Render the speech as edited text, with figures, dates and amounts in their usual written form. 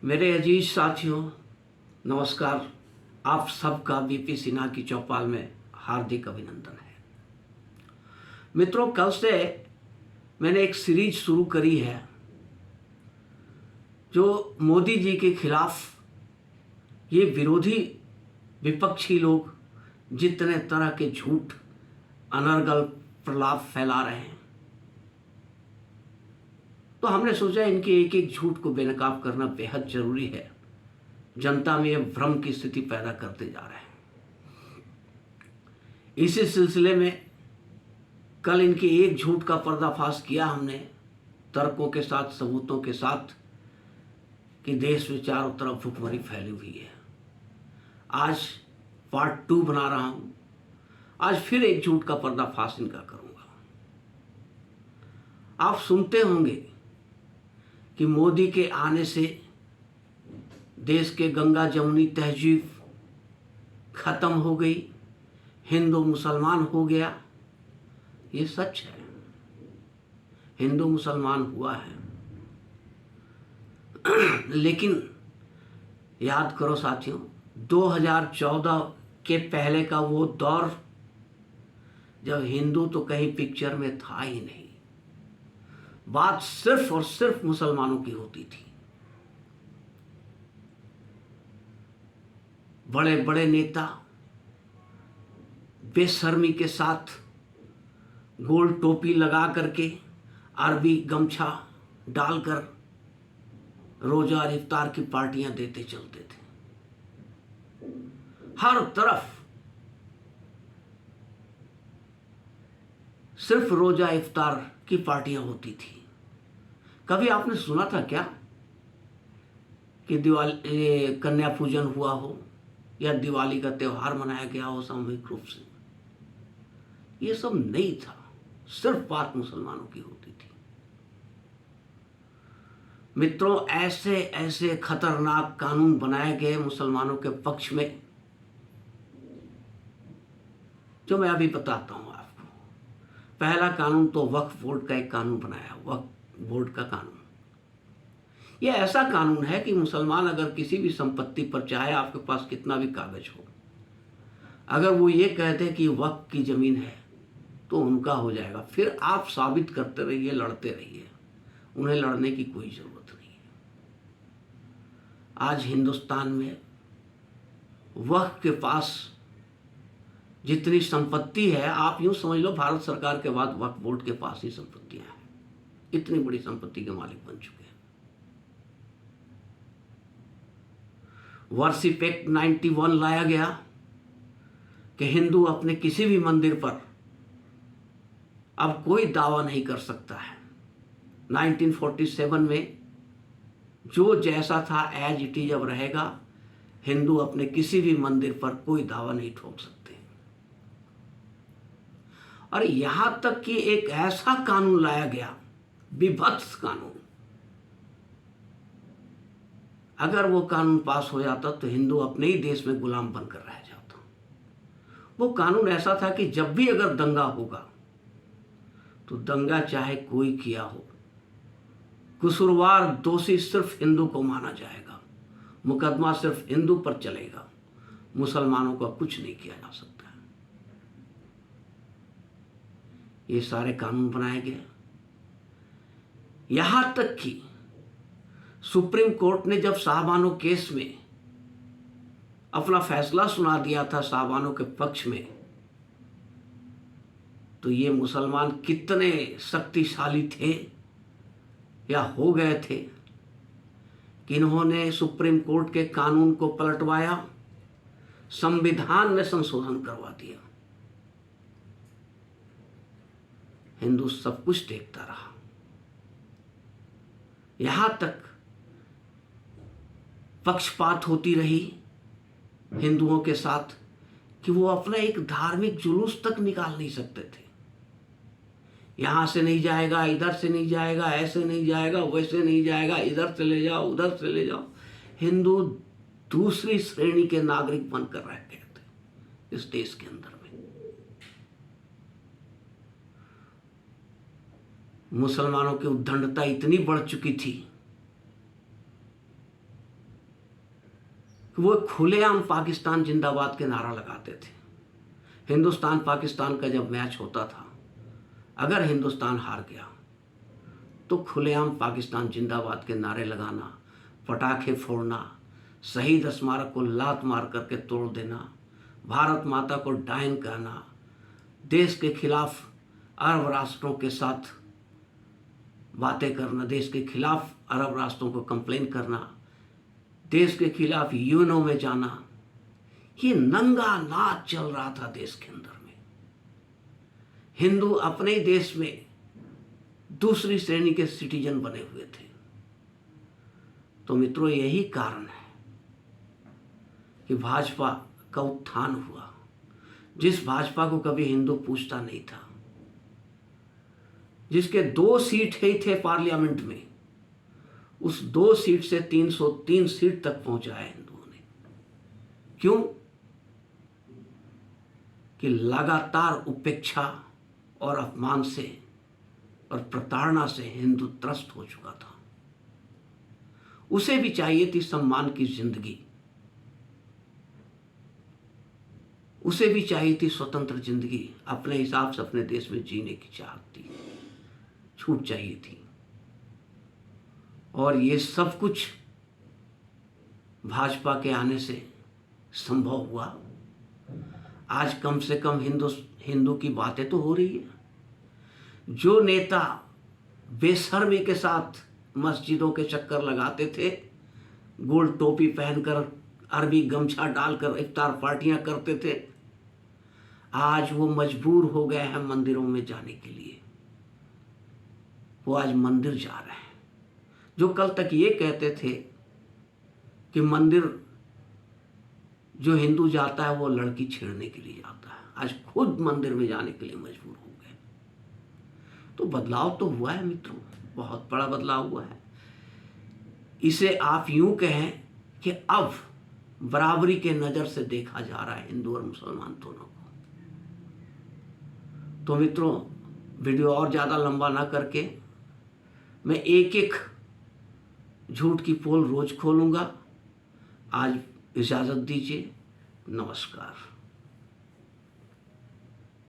मेरे अजीज साथियों, नमस्कार। आप सबका बीपी सिन्हा की चौपाल में हार्दिक अभिनंदन है। मित्रों, कल से मैंने एक सीरीज शुरू करी है जो मोदी जी के खिलाफ ये विरोधी विपक्षी लोग जितने तरह के झूठ अनर्गल प्रलाप फैला रहे हैं, तो हमने सोचा इनके एक एक झूठ को बेनकाब करना बेहद जरूरी है। जनता में यह भ्रम की स्थिति पैदा करते जा रहे हैं। इसी सिलसिले में कल इनके एक झूठ का पर्दाफाश किया हमने, तर्कों के साथ, सबूतों के साथ, कि देश में चारों तरफ भुखमरी फैली हुई है। आज पार्ट 2 बना रहा हूं। आज फिर एक झूठ का पर्दाफाश इनका करूंगा। आप सुनते होंगे कि मोदी के आने से देश के गंगा जमुनी तहजीब खत्म हो गई, हिंदू मुसलमान हो गया। ये सच है, हिंदू मुसलमान हुआ है। लेकिन याद करो साथियों, 2014 के पहले का वो दौर जब हिंदू तो कहीं पिक्चर में था ही नहीं। बात सिर्फ और सिर्फ मुसलमानों की होती थी। बड़े बड़े नेता बेशर्मी के साथ गोल टोपी लगा करके, अरबी गमछा डालकर रोजा और इफ्तार की पार्टियां देते चलते थे। हर तरफ सिर्फ रोजा इफ्तार की पार्टियां होती थी। कभी आपने सुना था क्या कि दिवाली, कन्या पूजन हुआ हो या दिवाली का त्यौहार मनाया गया हो सामूहिक रूप से? ये सब नहीं था, सिर्फ बात मुसलमानों की होती थी। मित्रों, ऐसे ऐसे खतरनाक कानून बनाए गए मुसलमानों के पक्ष में, जो मैं अभी बताता हूं आपको। पहला कानून तो वक्फ बोर्ड का एक कानून बनाया, वक्फ बोर्ड का कानून। यह ऐसा कानून है कि मुसलमान अगर किसी भी संपत्ति पर, चाहे आपके पास कितना भी कागज हो, अगर वो ये कहते हैं कि वक्फ की जमीन है तो उनका हो जाएगा। फिर आप साबित करते रहिए, लड़ते रहिए, उन्हें लड़ने की कोई जरूरत नहीं है। आज हिंदुस्तान में वक्फ के पास जितनी संपत्ति है, आप यूं समझ लो भारत सरकार के बाद वक्फ बोर्ड के पास ही संपत्तियां हैं। इतनी बड़ी संपत्ति के मालिक बन चुके हैं। वर्शिप एक्ट 91 लाया गया कि हिंदू अपने किसी भी मंदिर पर अब कोई दावा नहीं कर सकता है। 1947 में जो जैसा था एज इट इज अब रहेगा। हिंदू अपने किसी भी मंदिर पर कोई दावा नहीं ठोक सकते। और यहां तक कि एक ऐसा कानून लाया गया, विभत्स कानून, अगर वो कानून पास हो जाता तो हिंदू अपने ही देश में गुलाम बनकर रह जाता। वो कानून ऐसा था कि जब भी अगर दंगा होगा तो दंगा चाहे कोई किया हो, कसूरवार दोषी सिर्फ हिंदू को माना जाएगा, मुकदमा सिर्फ हिंदू पर चलेगा, मुसलमानों का कुछ नहीं किया जा सकता। ये सारे कानून बनाए गए। यहां तक कि सुप्रीम कोर्ट ने जब शाहबानो केस में अपना फैसला सुना दिया था शाहबानो के पक्ष में, तो ये मुसलमान कितने शक्तिशाली थे या हो गए थे कि इन्होंने सुप्रीम कोर्ट के कानून को पलटवाया, संविधान में संशोधन करवा दिया। हिंदू सब कुछ देखता रहा। यहां तक पक्षपात होती रही हिंदुओं के साथ कि वो अपना एक धार्मिक जुलूस तक निकाल नहीं सकते थे। यहां से नहीं जाएगा, इधर से नहीं जाएगा, ऐसे नहीं जाएगा, वैसे नहीं जाएगा, इधर चले जाओ, उधर चले जाओ। हिंदू दूसरी श्रेणी के नागरिक बनकर रह गए थे इस देश के अंदर में। मुसलमानों की उद्दंडता इतनी बढ़ चुकी थी कि वो खुलेआम पाकिस्तान जिंदाबाद के नारा लगाते थे। हिंदुस्तान पाकिस्तान का जब मैच होता था, अगर हिंदुस्तान हार गया तो खुलेआम पाकिस्तान जिंदाबाद के नारे लगाना, पटाखे फोड़ना, शहीद स्मारक को लात मार करके तोड़ देना, भारत माता को डायन कहना, देश के खिलाफ अरब राष्ट्रों के साथ बातें करना, देश के खिलाफ अरब राष्ट्रों को कंप्लेन करना, देश के खिलाफ यूएनओ में जाना, ये नंगा नाच चल रहा था देश के अंदर में। हिंदू अपने ही देश में दूसरी श्रेणी के सिटीजन बने हुए थे। तो मित्रों, यही कारण है कि भाजपा का उत्थान हुआ। जिस भाजपा को कभी हिंदू पूछता नहीं था, जिसके 2 सीट ही थे पार्लियामेंट में, उस 2 सीट से 303 सीट तक पहुंचाया हिंदुओं ने। क्यों? कि लगातार उपेक्षा और अपमान से और प्रताड़ना से हिंदू त्रस्त हो चुका था। उसे भी चाहिए थी सम्मान की जिंदगी, उसे भी चाहिए थी स्वतंत्र जिंदगी, अपने हिसाब से अपने देश में जीने की चाहत थी, छूट चाहिए थी। और ये सब कुछ भाजपा के आने से संभव हुआ। आज कम से कम हिंदू की बातें तो हो रही है। जो नेता बेशर्मी के साथ मस्जिदों के चक्कर लगाते थे, गोल टोपी पहनकर, अरबी गमछा डालकर इफ्तार पार्टियां करते थे, आज वो मजबूर हो गए हैं मंदिरों में जाने के लिए। वो आज मंदिर जा रहे हैं। जो कल तक ये कहते थे कि मंदिर जो हिंदू जाता है वो लड़की छेड़ने के लिए जाता है, आज खुद मंदिर में जाने के लिए मजबूर हो गए। तो बदलाव तो हुआ है मित्रों, बहुत बड़ा बदलाव हुआ है। इसे आप यूं कहें कि अब बराबरी के नज़र से देखा जा रहा है हिंदू और मुसलमान दोनों को। तो मित्रों, वीडियो और ज़्यादा लंबा ना करके मैं एक एक झूठ की पोल रोज खोलूँगा। आज इजाज़त दीजिए। नमस्कार।